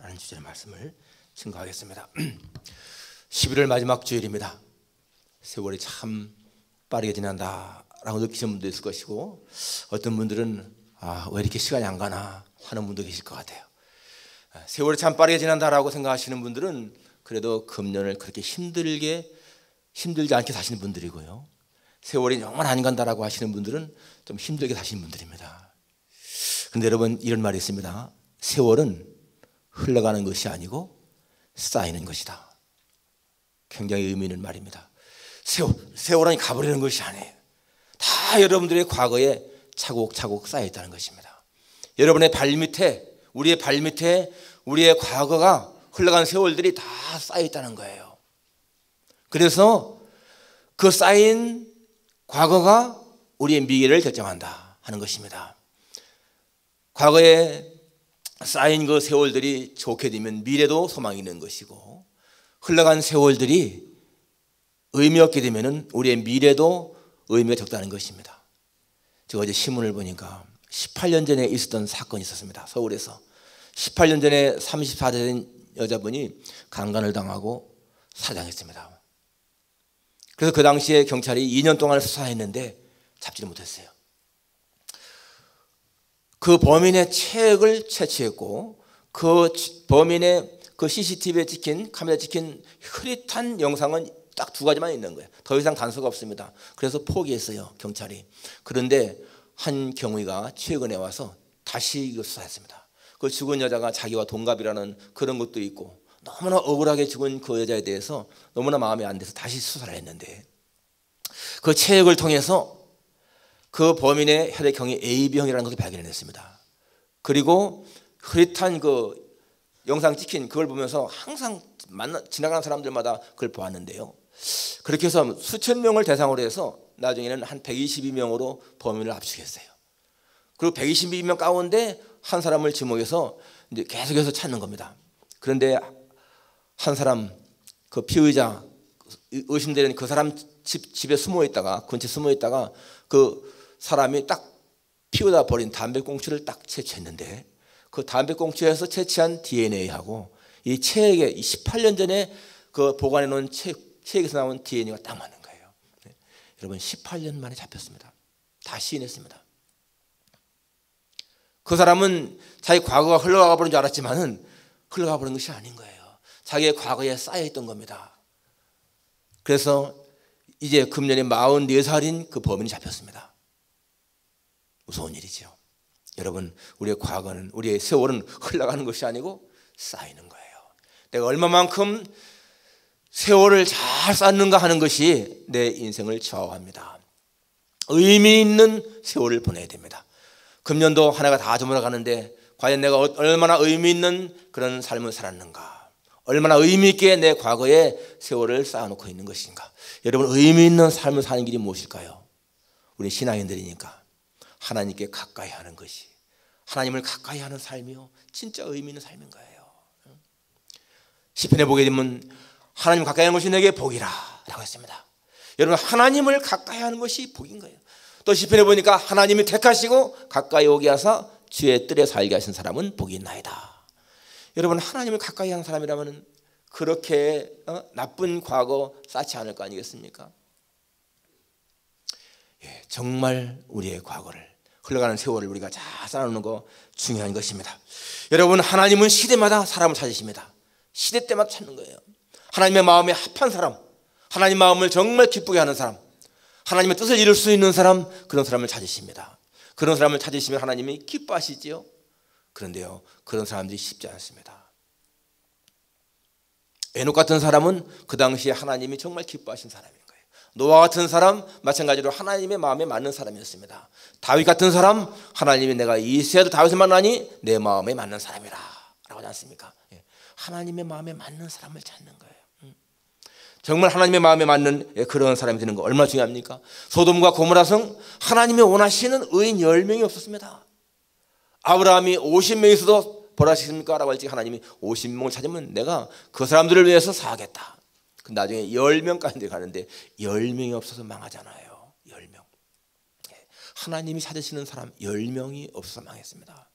라는 주제의 말씀을 증거하겠습니다. 11월 마지막 주일입니다. 세월이 참 빠르게 지난다라고 느끼시는 분도 있을 것이고, 어떤 분들은 왜 이렇게 시간이 안 가나 하는 분도 계실 것 같아요. 세월이 참 빠르게 지난다라고 생각하시는 분들은 그래도 금년을 그렇게 힘들지 않게 사시는 분들이고요, 세월이 정말 안 간다라고 하시는 분들은 좀 힘들게 사시는 분들입니다. 그런데 여러분, 이런 말이 있습니다. 세월은 흘러가는 것이 아니고 쌓이는 것이다. 굉장히 의미 있는 말입니다. 세월은 가버리는 것이 아니에요. 다 여러분들의 과거에 차곡차곡 쌓여있다는 것입니다. 여러분의 발밑에, 우리의 발밑에 우리의 과거가 흘러간 세월들이 다 쌓여있다는 거예요. 그래서 그 쌓인 과거가 우리의 미래를 결정한다 하는 것입니다. 과거에 쌓인 그 세월들이 좋게 되면 미래도 소망이 있는 것이고, 흘러간 세월들이 의미 없게 되면 우리의 미래도 의미가 적다는 것입니다. 제가 어제 신문을 보니까 18년 전에 있었던 사건이 있었습니다. 서울에서 18년 전에 34세 된 여자분이 강간을 당하고 사망했습니다. 그래서 그 당시에 경찰이 2년 동안 수사했는데 잡지를 못했어요. 그 범인의 체액을 채취했고, 그 범인의 그 CCTV에 찍힌, 카메라에 찍힌 흐릿한 영상은 딱 2가지만 있는 거예요. 더 이상 단서가 없습니다. 그래서 포기했어요, 경찰이. 그런데 한 경위가 최근에 와서 다시 이거 수사했습니다. 그 죽은 여자가 자기와 동갑이라는 그런 것도 있고, 너무나 억울하게 죽은 그 여자에 대해서 너무나 마음이 안 돼서 다시 수사를 했는데, 그 체액을 통해서 그 범인의 혈액형이 AB형이라는 것을 발견했습니다. 그리고 흐릿한 그 영상 찍힌 그걸 보면서 항상 지나가는 사람들마다 그걸 보았는데요, 그렇게 해서 수천 명을 대상으로 해서 나중에는 한 122명으로 범인을 압수했어요. 그리고 122명 가운데 한 사람을 지목해서 이제 계속해서 찾는 겁니다. 그런데 한 사람, 그 피의자 의심되는 그 사람 집에 숨어 있다가, 근처에 숨어 있다가 그 사람이 딱 피우다 버린 담배꽁초를 딱 채취했는데, 그 담배꽁초에서 채취한 DNA하고 이 체액에 18년 전에 그 보관해 놓은 체액에서 나온 DNA가 딱 맞는 거예요. 여러분, 18년 만에 잡혔습니다. 다 시인했습니다. 그 사람은 자기 과거가 흘러가 버린 줄 알았지만은 흘러가 버린 것이 아닌 거예요. 자기의 과거에 쌓여있던 겁니다. 그래서 이제 금년에 44살인 그 범인이 잡혔습니다. 무서운 일이죠. 여러분, 우리의 과거는, 우리의 세월은 흘러가는 것이 아니고 쌓이는 거예요. 내가 얼마만큼 세월을 잘 쌓는가 하는 것이 내 인생을 좌우합니다. 의미 있는 세월을 보내야 됩니다. 금년도 한 해가 다 저물어가는데 과연 내가 얼마나 의미 있는 그런 삶을 살았는가, 얼마나 의미 있게 내 과거에 세월을 쌓아놓고 있는 것인가. 여러분, 의미 있는 삶을 사는 길이 무엇일까요? 우리 신앙인들이니까 하나님께 가까이 하는 것이, 하나님을 가까이 하는 삶이요, 진짜 의미 있는 삶인 거예요. 시편에 보게 되면 하나님 가까이 하는 것이 내게 복이라 라고 했습니다. 여러분, 하나님을 가까이 하는 것이 복인 거예요. 또 시편에 보니까 하나님이 택하시고 가까이 오게 하사 주의 뜰에 살게 하신 사람은 복이 있나이다. 여러분, 하나님을 가까이 하는 사람이라면 그렇게 나쁜 과거 쌓지 않을 거 아니겠습니까? 예, 정말 우리의 과거를, 흘러가는 세월을 우리가 잘 쌓아놓는 거 중요한 것입니다. 여러분, 하나님은 시대마다 사람을 찾으십니다. 시대 때마다 찾는 거예요. 하나님의 마음에 합한 사람, 하나님 마음을 정말 기쁘게 하는 사람, 하나님의 뜻을 이룰 수 있는 사람, 그런 사람을 찾으십니다. 그런 사람을 찾으시면 하나님이 기뻐하시지요. 그런데요, 그런 사람들이 쉽지 않습니다. 에녹 같은 사람은 그 당시에 하나님이 정말 기뻐하신 사람인 거예요. 노아 같은 사람 마찬가지로 하나님의 마음에 맞는 사람이었습니다. 다윗 같은 사람, 하나님이 내가 이세야도 다윗을 만나니 내 마음에 맞는 사람이라 라고 하지 않습니까? 하나님의 마음에 맞는 사람을 찾는 거예요. 정말 하나님의 마음에 맞는 그런 사람이 되는 거 얼마나 중요합니까? 소돔과 고모라 성, 하나님이 원하시는 의인 10명이 없었습니다. 아브라함이 50명이 있어도 벌하시겠습니까? 라고 할지 하나님이 50명을 찾으면 내가 그 사람들을 위해서 사하겠다. 나중에 10명까지 가는데 10명이 없어서 망하잖아요. 10명. 하나님이 찾으시는 사람 10명이 없어서 망했습니다.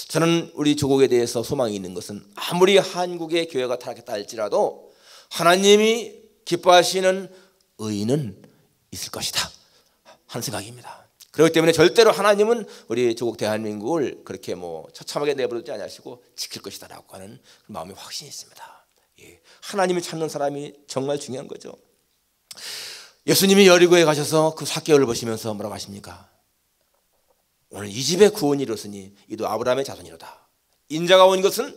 저는 우리 조국에 대해서 소망이 있는 것은 아무리 한국의 교회가 타락했다 할지라도 하나님이 기뻐하시는 의인은 있을 것이다 하는 생각입니다. 그렇기 때문에 절대로 하나님은 우리 조국 대한민국을 그렇게 처참하게 내버려두지 않으시고 지킬 것이다 라고 하는 마음의 확신이 있습니다. 하나님을 찾는 사람이 정말 중요한 거죠. 예수님이 여리고에 가셔서 그 삭개오를 보시면서 뭐라고 하십니까? 오늘 이 집에 구원이 이르렀으니 이도 아브라함의 자손이로다. 인자가 온 것은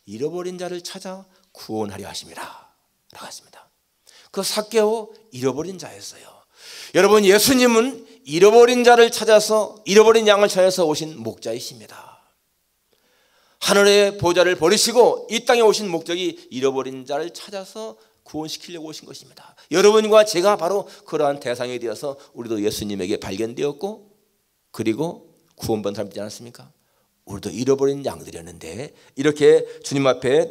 잃어버린 자를 찾아 구원하려 하심이라 라고 했습니다. 그 삭개오 잃어버린 자였어요. 여러분, 예수님은 잃어버린 자를 찾아서, 잃어버린 양을 찾아서 오신 목자이십니다. 하늘의 보좌를 버리시고 이 땅에 오신 목적이 잃어버린 자를 찾아서 구원시키려고 오신 것입니다. 여러분과 제가 바로 그러한 대상이 되어서 우리도 예수님에게 발견되었고, 그리고 구원받은 사람이지 않았습니까? 우리도 잃어버린 양들이었는데 이렇게 주님 앞에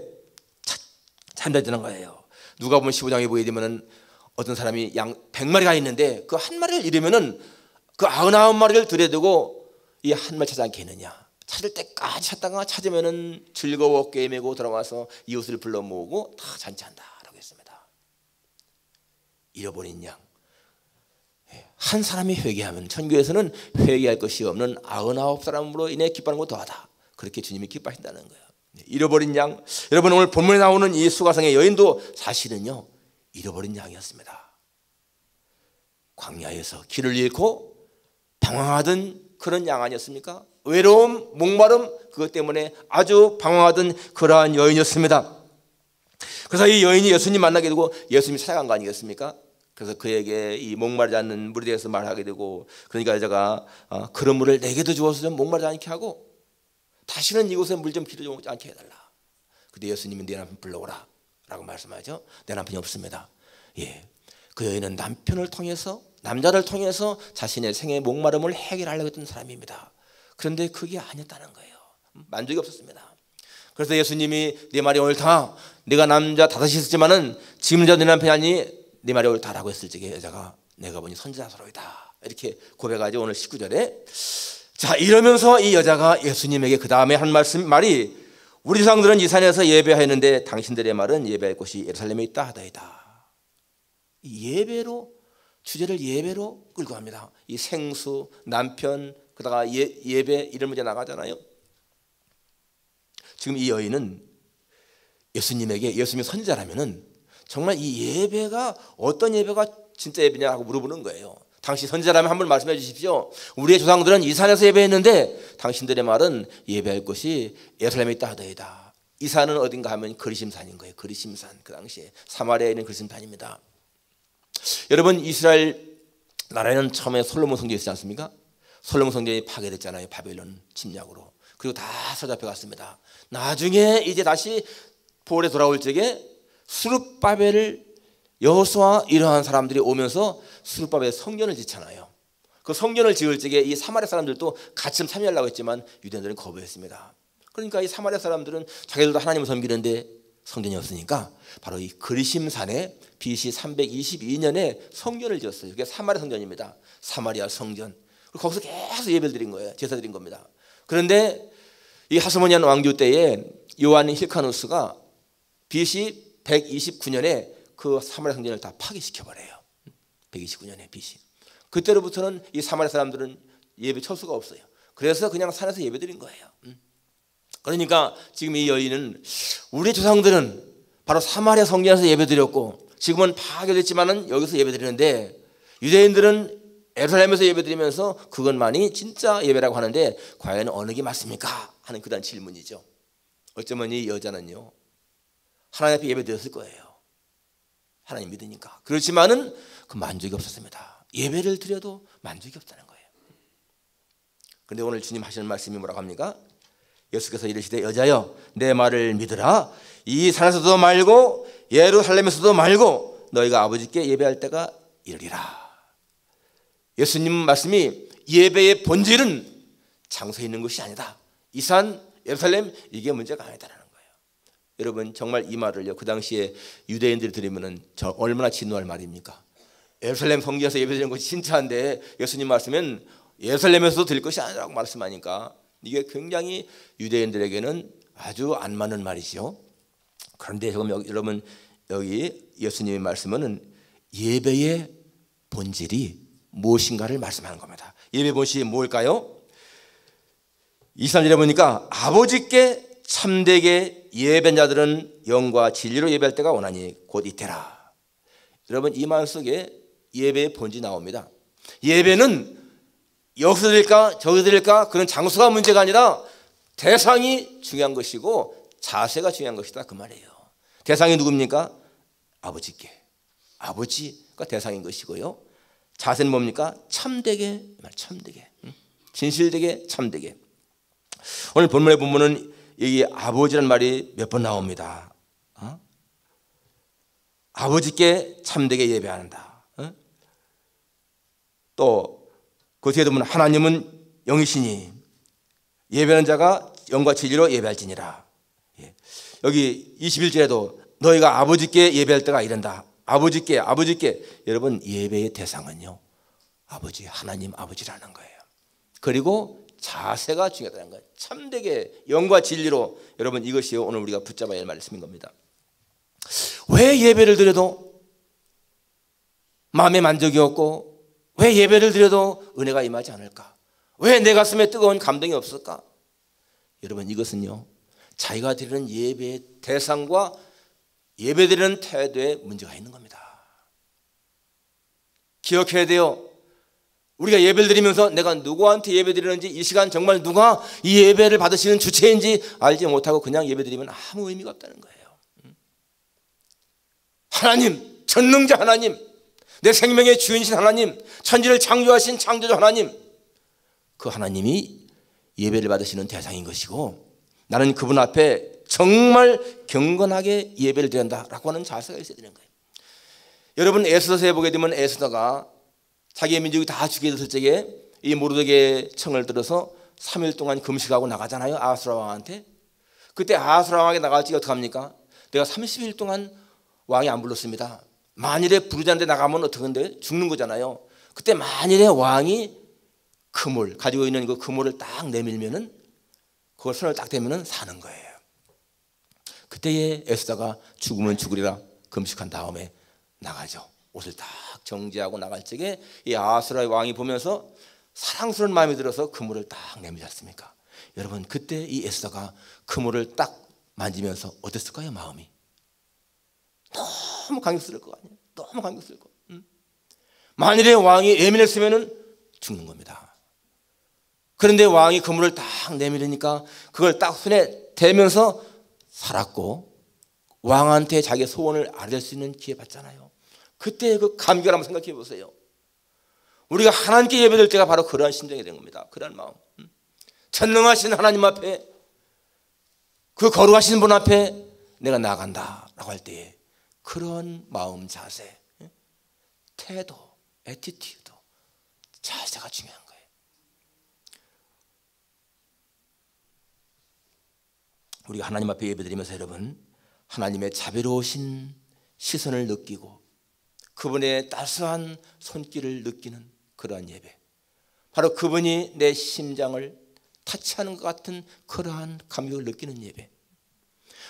참여되는 거예요. 누가복음 15장에 보게 되면은 어떤 사람이 양 100마리가 있는데 그 한 마리를 잃으면은 그 99마리를 들여두고 이 한 마리 찾지 않겠느냐. 찾을 때까지 찾다가 찾으면은 즐거워 꿰매고 들어와서 이웃을 불러 모으고 다 잔치한다라고 했습니다. 잃어버린 양. 한 사람이 회개하면 천국에서는 회개할 것이 없는 99사람으로 인해 기뻐하는 것 더하다. 그렇게 주님이 기뻐하신다는 거예요. 잃어버린 양. 여러분, 오늘 본문에 나오는 이 수가성의 여인도 사실은요 잃어버린 양이었습니다. 광야에서 길을 잃고 방황하던 그런 양 아니었습니까? 외로움, 목마름, 그것 때문에 아주 방황하던 그러한 여인이었습니다. 그래서 이 여인이 예수님 만나게 되고 예수님이 찾아간 거 아니겠습니까? 그래서 그에게 이 목마르지 않는 물에 대해서 말하게 되고, 그러니까 여자가 그런 물을 내게도 주어서 좀 목마르지 않게 하고 다시는 이곳에 물 좀 기르지 않게 해달라. 근데 예수님이 내 남편 불러오라 라고 말씀하죠. 내 남편이 없습니다. 그 여인은 남편을 통해서, 남자를 통해서 자신의 생의 목마름을 해결하려고 했던 사람입니다. 그런데 그게 아니었다는 거예요. 만족이 없었습니다. 그래서 예수님이 네 말이 옳다. 내가 남자 다섯이 있었지만은 지금 내 남편이 아니 네 말이 옳다라고 했을 적에 여자가 내가 보니 선지자서로이다 이렇게 고백하죠. 오늘 19절에. 자, 이러면서 이 여자가 예수님에게 그 다음에 한 말이 우리 조상들은 이 산에서 예배하였는데 당신들의 말은 예배할 곳이 예루살렘에 있다 하다이다. 예배로, 주제를 예배로 끌고 갑니다. 이 생수, 남편, 그다가 예배 이런 문제 나가잖아요. 지금 이 여인은 예수님에게, 예수님이 선지자라면은 정말 이 예배가 어떤 예배가 진짜 예배냐 하고 물어보는 거예요. 당시 선지자라면 한번 말씀해 주십시오. 우리의 조상들은 이 산에서 예배했는데 당신들의 말은 예배할 곳이 예루살렘에 있다 하더이다. 이 산은 어딘가 하면 그리심산인 거예요. 그리심산. 그 당시에 사마리아에 있는 그리심산입니다. 여러분, 이스라엘 나라에는 처음에 솔로몬 성전이 있지 않습니까? 솔로몬 성전이 파괴됐잖아요. 바벨론 침략으로. 그리고 다 사로잡혀 갔습니다. 나중에 이제 다시 보홀에 돌아올 적에 스룹바벨을, 여호수아 이러한 사람들이 오면서 스룹바벨 성전을 짓잖아요. 그 성전을 지을 적에 이 사마리아 사람들도 같이 참여하려고 했지만 유대인들은 거부했습니다. 그러니까 이 사마리아 사람들은 자기들도 하나님을 섬기는데 성전이 없으니까 바로 이 그리심산에 BC 322년에 성전을 지었어요. 그게 사마리아 성전입니다. 사마리아 성전. 거기서 계속 예배를 드린 거예요. 제사 드린 겁니다. 그런데 이 하스모니안 왕조 때에 요한 힐카누스가 BC 129년에 그 사마리아 성전을 다 파괴시켜버려요. 129년에 BC. 그때로부터는 이 사마리아 사람들은 예배 철수가 없어요. 그래서 그냥 산에서 예배 드린 거예요. 그러니까 지금 이 여인은 우리 조상들은 바로 사마리아 성전에서 예배 드렸고 지금은 파괴됐지만은 여기서 예배 드리는데 유대인들은 예루살렘에서 예배 드리면서 그것만이 진짜 예배라고 하는데 과연 어느 게 맞습니까? 하는 그다음 질문이죠. 어쩌면 이 여자는요 하나님 앞에 예배 드렸을 거예요. 하나님 믿으니까. 그렇지만은 그 만족이 없었습니다. 예배를 드려도 만족이 없다는 거예요. 그런데 오늘 주님 하시는 말씀이 뭐라고 합니까? 예수께서 이르시되 여자여 내 말을 믿으라. 이 산에서도 말고 예루살렘에서도 말고 너희가 아버지께 예배할 때가 이르리라. 예수님 말씀이 예배의 본질은 장소에 있는 것이 아니다. 이 산 예루살렘 이게 문제가 아니다라는 거예요. 여러분 정말 이 말을요 그 당시에 유대인들이 들으면은 저 얼마나 진노할 말입니까? 예루살렘 성전에서 예배드리는 것이 진짜인데 예수님 말씀은 예루살렘에서도 드릴 것이 아니라고 말씀하니까 이게 굉장히 유대인들에게는 아주 안 맞는 말이죠. 그런데 여러분 여기 예수님의 말씀은 예배의 본질이 무엇인가를 말씀하는 겁니다. 예배 본질이 뭘까요? 23절에 보니까 아버지께 참되게 예배한 자들은 영과 진리로 예배할 때가 오나니 곧 이때라. 여러분 이 말 속에 예배의 본질이 나옵니다. 예배는 여기서 드릴까 저기서 드릴까 그런 장소가 문제가 아니라 대상이 중요한 것이고 자세가 중요한 것이다 그 말이에요. 대상이 누굽니까? 아버지께. 아버지가 대상인 것이고요. 자세는 뭡니까? 참되게, 참되게, 진실되게, 참되게. 오늘 본문에 보면은 이 아버지란 말이 몇 번 나옵니다. 아버지께 참되게 예배한다. 또 그 뒤에 보면 하나님은 영이시니 예배하는 자가 영과 진리로 예배할지니라. 여기 21절에도 너희가 아버지께 예배할 때가 이른다. 아버지께 여러분 예배의 대상은요 아버지 하나님 아버지라는 거예요. 그리고 자세가 중요하다는 거예요. 참되게 영과 진리로. 여러분 이것이 오늘 우리가 붙잡아야 할 말씀인 겁니다. 왜 예배를 드려도 마음에 만족이 없고 왜 예배를 드려도 은혜가 임하지 않을까? 왜 내 가슴에 뜨거운 감동이 없을까? 여러분 이것은요 자기가 드리는 예배의 대상과 예배드리는 태도에 문제가 있는 겁니다. 기억해야 돼요. 우리가 예배를 드리면서 내가 누구한테 예배 드리는지 이 시간 정말 누가 이 예배를 받으시는 주체인지 알지 못하고 그냥 예배 드리면 아무 의미가 없다는 거예요. 하나님, 전능자 하나님, 내 생명의 주인이신 하나님, 천지를 창조하신 창조주 하나님, 그 하나님이 예배를 받으시는 대상인 것이고 나는 그분 앞에 정말 경건하게 예배를 드린다라고 하는 자세가 있어야 되는 거예요. 여러분 에스더서에 보게 되면 에스더가 자기의 민족이 다 죽게 됐을 적에 이 모르드게의 청을 들어서 3일 동안 금식하고 나가잖아요. 아하수라 왕한테. 그때 아하수라 왕에게 나갈 적에 어떻게 합니까? 내가 30일 동안 왕이 안 불렀습니다. 만일에 부르지 않는데 나가면 어떻게 하는데 죽는 거잖아요. 그때 만일에 왕이 그물 가지고 있는 그 그물을 딱 내밀면은 그걸 손을 딱 대면은 사는 거예요. 그때에 에스더가 죽으면 죽으리라 금식한 다음에 나가죠. 옷을 딱 정지하고 나갈 적에 이 아하수라의 왕이 보면서 사랑스러운 마음이 들어서 그물을 딱 내밀지 않습니까? 여러분 그때 이 에스더가 그물을 딱 만지면서 어땠을까요? 마음이 너무 감격스러울 거 아니에요. 너무 감격스러울 거. 만일에 왕이 예민했으면은 죽는 겁니다. 그런데 왕이 그물을 딱 내밀으니까 그걸 딱 손에 대면서 살았고 왕한테 자기의 소원을 알릴 수 있는 기회 받잖아요. 그때 그 감격을 한번 생각해 보세요. 우리가 하나님께 예배드릴 때가 바로 그러한 심정이 된 겁니다. 그러한 마음. 전능하신 하나님 앞에 그 거룩하신 분 앞에 내가 나간다라고 할 때에 그런 마음 자세, 태도, 애티튜드, 자세가 중요한 거예요. 우리가 하나님 앞에 예배드리면서 여러분 하나님의 자비로우신 시선을 느끼고 그분의 따스한 손길을 느끼는 그러한 예배, 바로 그분이 내 심장을 타치하는 것 같은 그러한 감격을 느끼는 예배,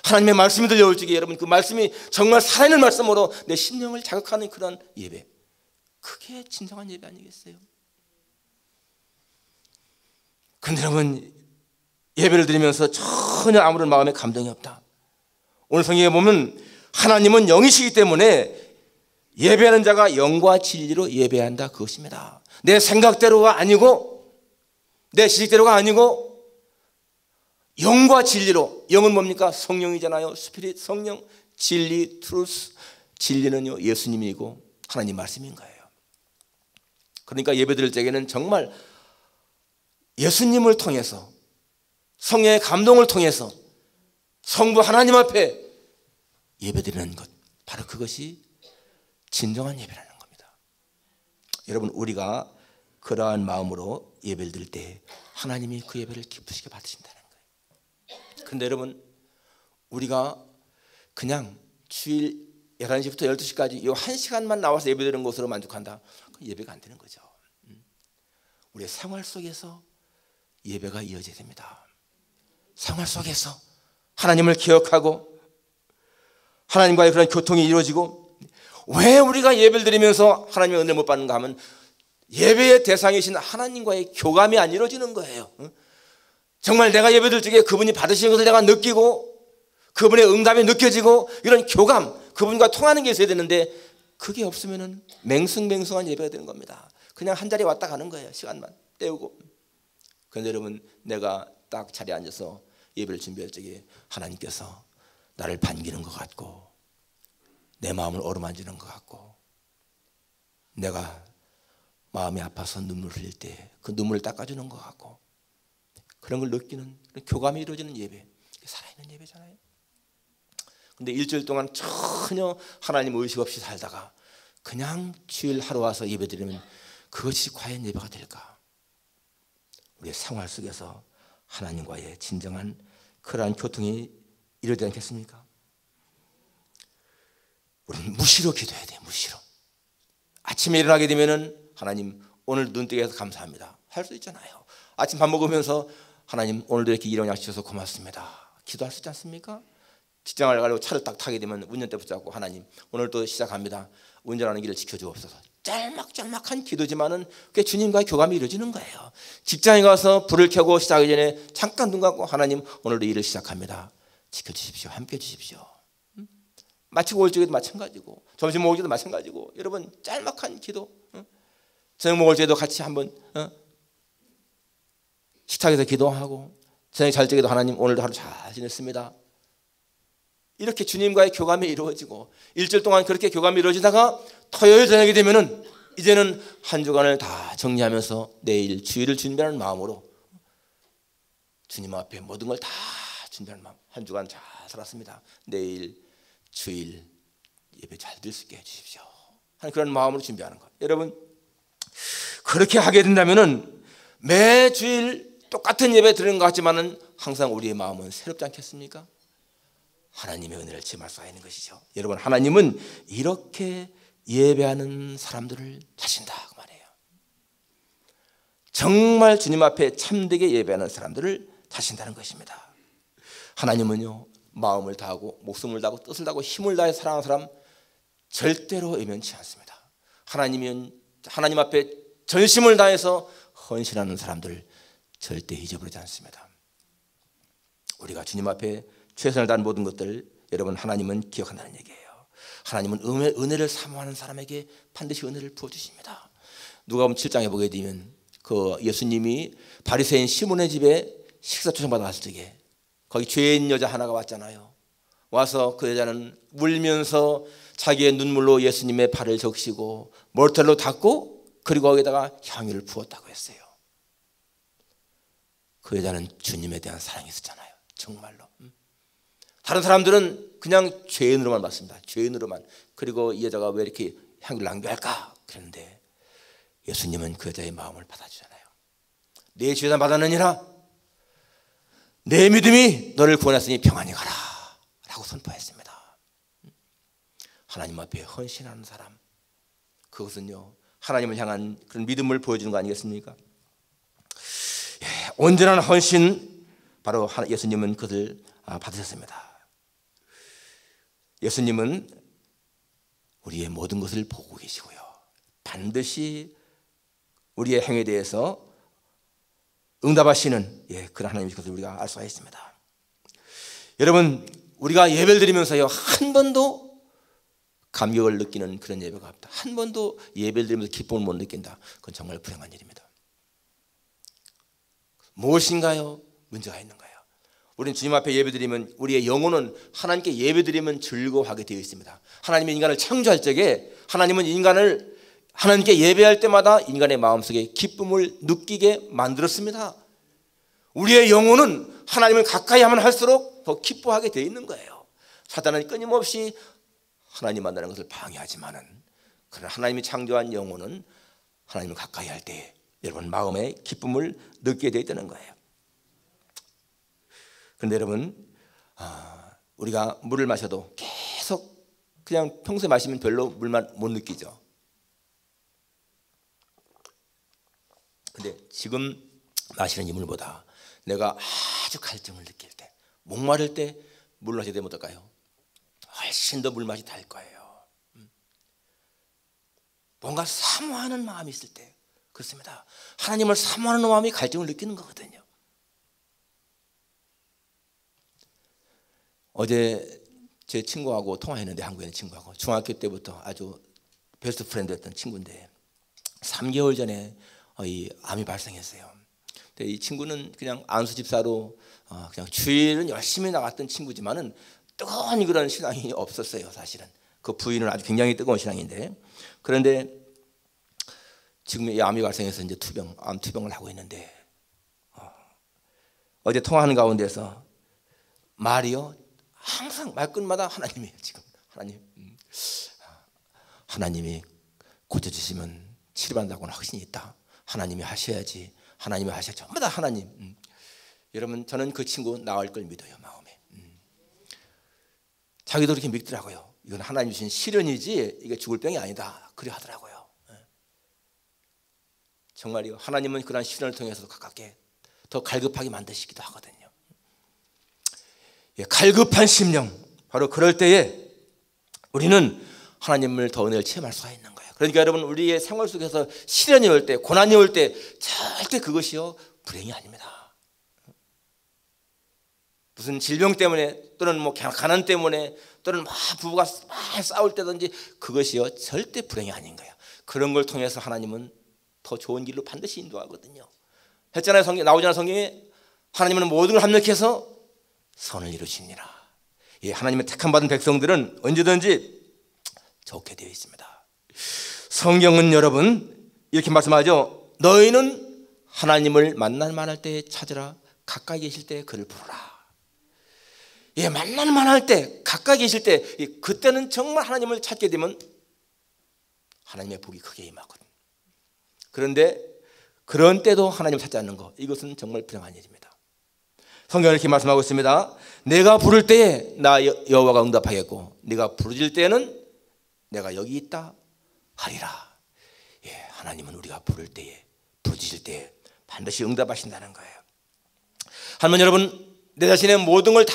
하나님의 말씀이 들려올 적에 여러분 그 말씀이 정말 살아있는 말씀으로 내 심령을 자극하는 그런 예배, 그게 진정한 예배 아니겠어요? 그런데 여러분 예배를 드리면서 전혀 아무런 마음에 감동이 없다. 오늘 성경에 보면 하나님은 영이시기 때문에 예배하는 자가 영과 진리로 예배한다 그것입니다. 내 생각대로가 아니고 내 지식대로가 아니고 영과 진리로. 영은 뭡니까? 성령이잖아요. 스피릿, 성령, 진리, 트루스. 진리는요 예수님이고 하나님 말씀인 거예요. 그러니까 예배드릴 때에는 정말 예수님을 통해서 성령의 감동을 통해서 성부 하나님 앞에 예배드리는 것, 바로 그것이 진정한 예배라는 겁니다. 여러분 우리가 그러한 마음으로 예배를 드릴 때 하나님이 그 예배를 기쁘시게 받으신다는 거예요. 그런데 여러분 우리가 그냥 주일 11시부터 12시까지 이 1시간만 나와서 예배드리는 것으로 만족한다. 예배가 안 되는 거죠. 우리의 생활 속에서 예배가 이어져야 됩니다. 생활 속에서 하나님을 기억하고 하나님과의 그런 교통이 이루어지고, 왜 우리가 예배를 드리면서 하나님의 은혜를 못 받는가 하면 예배의 대상이신 하나님과의 교감이 안 이루어지는 거예요. 정말 내가 예배드릴 적에 그분이 받으시는 것을 내가 느끼고 그분의 응답이 느껴지고 이런 교감, 그분과 통하는 게 있어야 되는데 그게 없으면 맹숭맹숭한 예배가 되는 겁니다. 그냥 한 자리에 왔다 가는 거예요. 시간만 때우고. 그런데 여러분, 내가 딱 자리에 앉아서 예배를 준비할 적에 하나님께서 나를 반기는 것 같고 내 마음을 어루만지는 것 같고 내가 마음이 아파서 눈물을 흘릴 때 그 눈물을 닦아주는 것 같고 그런 걸 느끼는 교감이 이루어지는 예배, 살아있는 예배잖아요. 근데 일주일 동안 전혀 하나님 의식 없이 살다가 그냥 주일 하루 와서 예배 드리면 그것이 과연 예배가 될까? 우리의 생활 속에서 하나님과의 진정한 그러한 교통이 이루어지지 않겠습니까? 우리는 무시로 기도해야 돼요. 무시로. 아침에 일어나게 되면은 하나님 오늘 눈 뜨게 해서 감사합니다 할 수 있잖아요. 아침 밥 먹으면서 하나님 오늘도 이렇게 일어나 주셔서 고맙습니다 기도할 수 있지 않습니까? 직장을 가려고 차를 딱 타게 되면 운전대 붙잡고 하나님 오늘도 시작합니다, 운전하는 길을 지켜주옵소서. 짤막짤막한 기도지만은 그게 주님과의 교감이 이루어지는 거예요. 직장에 가서 불을 켜고 시작하기 전에 잠깐 눈 감고 하나님 오늘도 일을 시작합니다, 지켜주십시오, 함께 해주십시오. 마치고 올 적에도 마찬가지고 점심 먹을 때도 마찬가지고, 여러분 짤막한 기도, 저녁 먹을 때도 같이 한번 식탁에서 기도하고 저녁 잘 적에도 하나님 오늘도 하루 잘 지냈습니다. 이렇게 주님과의 교감이 이루어지고 일주일 동안 그렇게 교감이 이루어지다가 토요일 저녁이 되면은 이제는 한 주간을 다 정리하면서 내일 주일을 준비하는 마음으로 주님 앞에 모든 걸 다 준비하는 마음, 한 주간 잘 살았습니다, 내일 주일 예배 잘 드릴 수 있게 해주십시오 하는 그런 마음으로 준비하는 것. 여러분 그렇게 하게 된다면은 매 주일 똑같은 예배 드리는 것 같지만은 항상 우리의 마음은 새롭지 않겠습니까? 하나님의 은혜를 체험할 수가 있는 것이죠. 여러분 하나님은 이렇게 예배하는 사람들을 찾으신다 그 말이에요. 정말 주님 앞에 참되게 예배하는 사람들을 찾으신다는 것입니다. 하나님은요 마음을 다하고 목숨을 다하고 뜻을 다하고 힘을 다해 사랑하는 사람 절대로 외면치 않습니다. 하나님은 하나님 앞에 전심을 다해서 헌신하는 사람들 절대 잊어버리지 않습니다. 우리가 주님 앞에 최선을 다하는 모든 것들 여러분 하나님은 기억한다는 얘기예요. 하나님은 은혜를 사모하는 사람에게 반드시 은혜를 부어주십니다. 누가복음 7장에 보게 되면 그 예수님이 바리새인 시몬의 집에 식사 초청받아 갔을 적에 거기 죄인 여자 하나가 왔잖아요. 와서 그 여자는 울면서 자기의 눈물로 예수님의 발을 적시고 머리털로 닦고 그리고 거기다가 향유를 부었다고 했어요. 그 여자는 주님에 대한 사랑이 있었잖아요. 정말로. 다른 사람들은 그냥 죄인으로만 봤습니다. 죄인으로만. 그리고 이 여자가 왜 이렇게 향유를 낭비할까? 그런데 예수님은 그 여자의 마음을 받아주잖아요. 내 죄다 받았느니라 내 믿음이 너를 구원했으니 평안히 가라 라고 선포했습니다. 하나님 앞에 헌신하는 사람, 그것은요 하나님을 향한 그런 믿음을 보여주는 거 아니겠습니까? 예, 온전한 헌신, 바로 예수님은 그것을 받으셨습니다. 예수님은 우리의 모든 것을 보고 계시고요 반드시 우리의 행위에 대해서 응답하시는 그런 하나님의 것을 우리가 알 수가 있습니다. 여러분 우리가 예배를 드리면서요 한 번도 감격을 느끼는 그런 예배가 없다. 한 번도 예배를 드리면서 기쁨을 못 느낀다. 그건 정말 불행한 일입니다. 무엇인가요? 문제가 있는 거예요. 우리는 주님 앞에 예배드리면 우리의 영혼은 하나님께 예배드리면 즐거워하게 되어 있습니다. 하나님이 인간을 창조할 적에 하나님은 인간을 하나님께 예배할 때마다 인간의 마음속에 기쁨을 느끼게 만들었습니다. 우리의 영혼은 하나님을 가까이 하면 할수록 더 기뻐하게 되어 있는 거예요. 사단은 끊임없이 하나님 만나는 것을 방해하지만은 그러나 하나님이 창조한 영혼은 하나님을 가까이 할 때 여러분 마음의 기쁨을 느끼게 되어 있다는 거예요. 그런데 여러분 우리가 물을 마셔도 계속 그냥 평소에 마시면 별로 물맛 못 느끼죠. 근데 지금 마시는 이 물보다 내가 아주 갈증을 느낄 때, 목마를 때 물 마시게 되면 어떨까요? 훨씬 더 물맛이 달 거예요. 뭔가 사모하는 마음이 있을 때, 그렇습니다. 하나님을 사모하는 마음이 갈증을 느끼는 거거든요. 어제 제 친구하고 통화했는데, 한국에 있는 친구하고 중학교 때부터 아주 베스트 프렌드였던 친구인데 3개월 전에 이 암이 발생했어요. 근데 이 친구는 그냥 안수 집사로 그냥 주일은 열심히 나갔던 친구지만은 뜨거운 그런 신앙이 없었어요. 사실은 그 부인은 아주 굉장히 뜨거운 신앙인데, 그런데 지금 이 암이 발생해서 이제 암 투병을 하고 있는데, 어제 통화하는 가운데서 말이요, 항상 말끝마다 하나님이에요. 지금 하나님이 고쳐주시면 치료받는다고는 확신이 있다. 하나님이 하셔야지. 하나님이 하셔야지. 전부 다 하나님. 여러분, 저는 그 친구 나을 걸 믿어요. 마음에. 자기도 그렇게 믿더라고요. 이건 하나님 주신 시련이지 이게 죽을 병이 아니다. 그래 하더라고요. 정말이요. 하나님은 그런 시련을 통해서 가깝게 더 갈급하게 만드시기도 하거든요. 갈급한 심령, 바로 그럴 때에 우리는 하나님을 더 은혜를 체험할 수가 있는 거예요. 그러니까 여러분, 우리의 생활 속에서 시련이 올 때, 고난이 올 때 절대 그것이요 불행이 아닙니다. 무슨 질병 때문에 또는 뭐 가난 때문에 또는 막 부부가 막 싸울 때든지 그것이요 절대 불행이 아닌 거예요. 그런 걸 통해서 하나님은 더 좋은 길로 반드시 인도하거든요. 했잖아요. 나오잖아요. 성경에 하나님은 모든 걸 합력해서 선을 이루시니라. 하나님의 택함 받은 백성들은 언제든지 좋게 되어 있습니다. 성경은 여러분 이렇게 말씀하죠. 너희는 하나님을 만날 만할 때 찾으라. 가까이 계실 때 그를 부르라. 만날 만할 때, 가까이 계실 때, 그때는 정말 하나님을 찾게 되면 하나님의 복이 크게 임하거든. 그런데 그런 때도 하나님을 찾지 않는 것, 이것은 정말 불행한 일입니다. 성경은 이렇게 말씀하고 있습니다. 내가 부를 때에 나 여호와가 응답하겠고 네가 부르짖을 때에는 내가 여기 있다 하리라. 하나님은 우리가 부를 때에, 부르짖을 때에 반드시 응답하신다는 거예요. 할머니 여러분, 내 자신의 모든 걸 다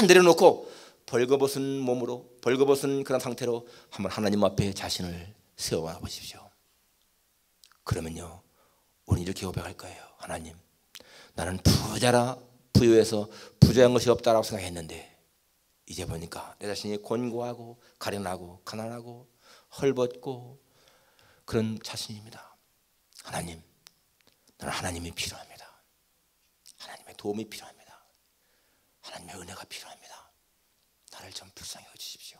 내려놓고 벌거벗은 몸으로, 벌거벗은 그런 상태로 한번 하나님 앞에 자신을 세워봐 보십시오. 그러면요, 우리는 이렇게 고백할 거예요. 하나님, 나는 부자라 부유해서 부자한 것이 없다라고 생각했는데 이제 보니까 내 자신이 곤고하고 가련하고 가난하고 헐벗고 그런 자신입니다. 하나님, 나는 하나님이 필요합니다. 하나님의 도움이 필요합니다. 하나님의 은혜가 필요합니다. 나를 좀 불쌍히 여주십시오.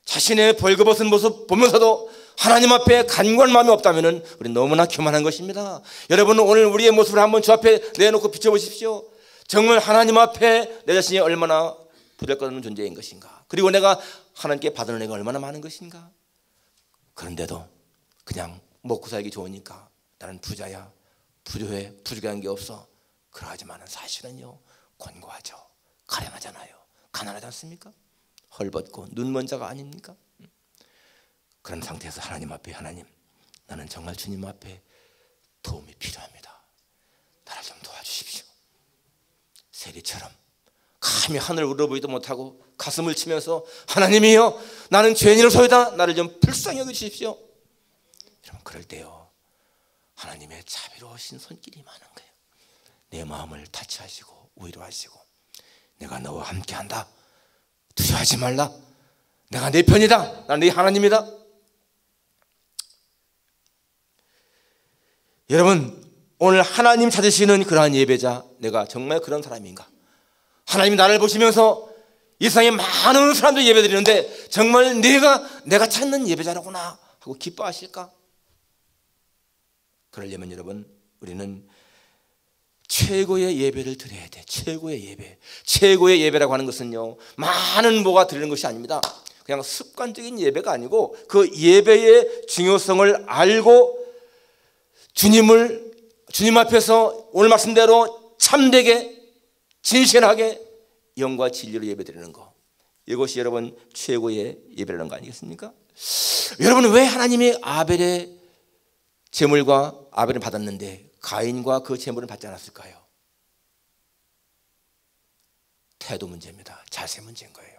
자신의 벌거벗은 모습 보면서도 하나님 앞에 간구할 마음이 없다면 우리는 너무나 교만한 것입니다. 여러분, 오늘 우리의 모습을 한번 주 앞에 내놓고 비춰보십시오. 정말 하나님 앞에 내 자신이 얼마나 부족한 존재인 것인가, 그리고 내가 하나님께 받은 은혜가 얼마나 많은 것인가. 그런데도 그냥 먹고 살기 좋으니까 나는 부자야, 부유해, 부족한 게 없어, 그러하지만 사실은요 곤고하죠. 가련하잖아요. 가난하지 않습니까? 헐벗고 눈먼 자가 아닙니까? 그런 상태에서 하나님 앞에, 하나님, 나는 정말 주님 앞에 도움이 필요합니다. 나를 좀 도와주십시오. 세리처럼 감히 하늘을 우러보지도 못하고 가슴을 치면서 하나님이여, 나는 죄인으로소이다. 나를 좀 불쌍히 여기주십시오. 여러분, 그럴 때요 하나님의 자비로우신 손길이 많은 거예요. 내 마음을 타치하시고 위로하시고, 내가 너와 함께한다. 두려워하지 말라. 내가 네 편이다. 나는 네 하나님이다. 여러분, 오늘 하나님 찾으시는 그러한 예배자, 내가 정말 그런 사람인가? 하나님이 나를 보시면서 이 세상에 많은 사람들이 예배드리는데 정말 내가 찾는 예배자라구나 하고 기뻐하실까? 그러려면 여러분, 우리는 최고의 예배를 드려야 돼. 최고의 예배. 최고의 예배라고 하는 것은요, 많은 뭐가 드리는 것이 아닙니다. 그냥 습관적인 예배가 아니고 그 예배의 중요성을 알고 주님 앞에서 오늘 말씀대로 참되게 진실하게 영과 진리로 예배드리는 거, 이것이 여러분 최고의 예배라는 거 아니겠습니까? 여러분, 왜 하나님이 아벨의 제물과 아벨을 받았는데 가인과 그 제물은 받지 않았을까요? 태도 문제입니다. 자세 문제인 거예요.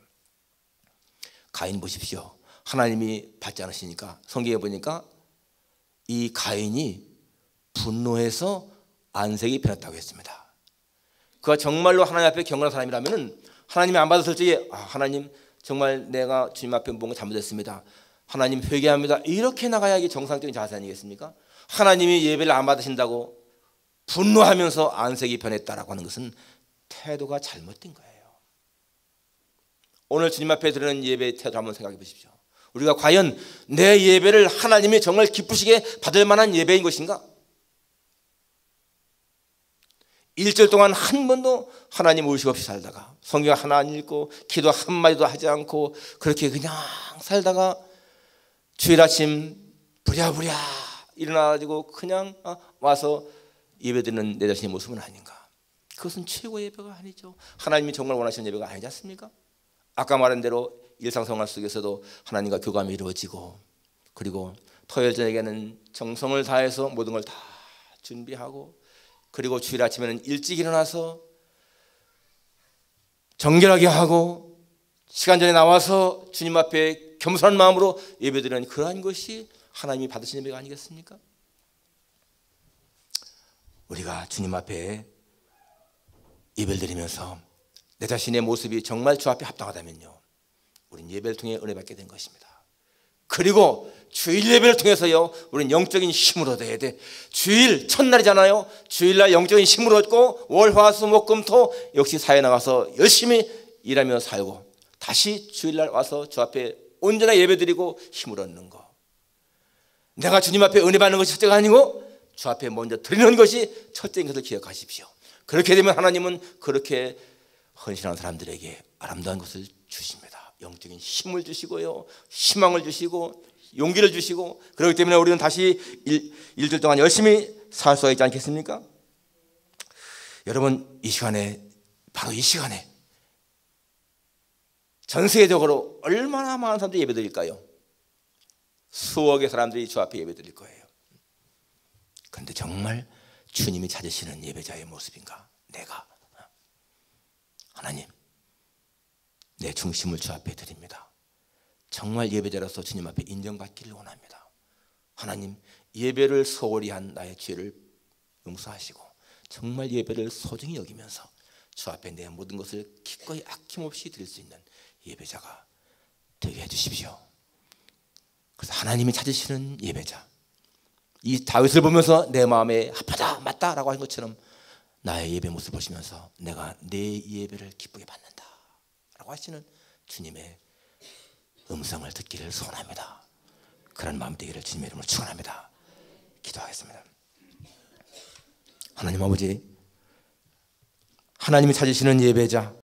가인 보십시오. 하나님이 받지 않으시니까 성경에 보니까 이 가인이 분노해서 안색이 변했다고 했습니다. 그가 정말로 하나님 앞에 경건한 사람이라면 하나님이 안 받았을 적에 하나님 정말 내가 주님 앞에 뭔가 잘못했습니다. 하나님 회개합니다. 이렇게 나가야 이게 정상적인 자세 아니겠습니까? 하나님이 예배를 안 받으신다고 분노하면서 안색이 변했다라고 하는 것은 태도가 잘못된 거예요. 오늘 주님 앞에 드리는 예배의 태도 한번 생각해 보십시오. 우리가 과연 내 예배를 하나님이 정말 기쁘시게 받을 만한 예배인 것인가? 일주일 동안 한 번도 하나님 의식 없이 살다가 성경 하나 안 읽고 기도 한마디도 하지 않고 그렇게 그냥 살다가 주일 아침 부랴부랴 일어나가지고 그냥 와서 예배드리는 내 자신의 모습은 아닌가? 그것은 최고의 예배가 아니죠. 하나님이 정말 원하시는 예배가 아니지 않습니까? 아까 말한 대로 일상생활 속에서도 하나님과 교감이 이루어지고 그리고 토요일 저녁에는 정성을 다해서 모든 걸 다 준비하고 그리고 주일 아침에는 일찍 일어나서 정결하게 하고 시간 전에 나와서 주님 앞에 겸손한 마음으로 예배드리는 그러한 것이 하나님이 받으신 예배가 아니겠습니까? 우리가 주님 앞에 예배를 드리면서 내 자신의 모습이 정말 주 앞에 합당하다면요, 우리는 예배를 통해 은혜 받게 된 것입니다. 그리고 주일 예배를 통해서요, 우리는 영적인 힘을 얻어야 돼. 주일 첫날이잖아요. 주일날 영적인 힘을 얻고 월, 화, 수, 목, 금, 토 역시 사회 나가서 열심히 일하며 살고 다시 주일날 와서 주 앞에 온전하게 예배드리고 힘을 얻는 거. 내가 주님 앞에 은혜 받는 것이 첫째가 아니고 주 앞에 먼저 드리는 것이 첫째인 것을 기억하십시오. 그렇게 되면 하나님은 그렇게 헌신한 사람들에게 아름다운 것을 주십니다. 영적인 힘을 주시고요, 희망을 주시고 용기를 주시고, 그렇기 때문에 우리는 다시 일주일 동안 열심히 살 수가 있지 않겠습니까? 여러분, 이 시간에, 바로 이 시간에 전 세계적으로 얼마나 많은 사람들이 예배드릴까요? 수억의 사람들이 주 앞에 예배드릴 거예요. 그런데 정말 주님이 찾으시는 예배자의 모습인가? 내가 하나님, 내 중심을 주 앞에 드립니다. 정말 예배자로서 주님 앞에 인정받기를 원합니다. 하나님, 예배를 소홀히 한 나의 죄를 용서하시고 정말 예배를 소중히 여기면서 주 앞에 내 모든 것을 기꺼이 아낌없이 드릴 수 있는 예배자가 되게 해주십시오. 그래서 하나님이 찾으시는 예배자, 이 다윗을 보면서 내 마음에 합하다 맞다라고 한 것처럼 나의 예배 모습을 보시면서 내가 내 예배를 기쁘게 받는다 라고 하시는 주님의 음성을 듣기를 소원합니다. 그런 마음 되기를 주님의 이름으로 축원합니다. 기도하겠습니다. 하나님 아버지, 하나님이 찾으시는 예배자,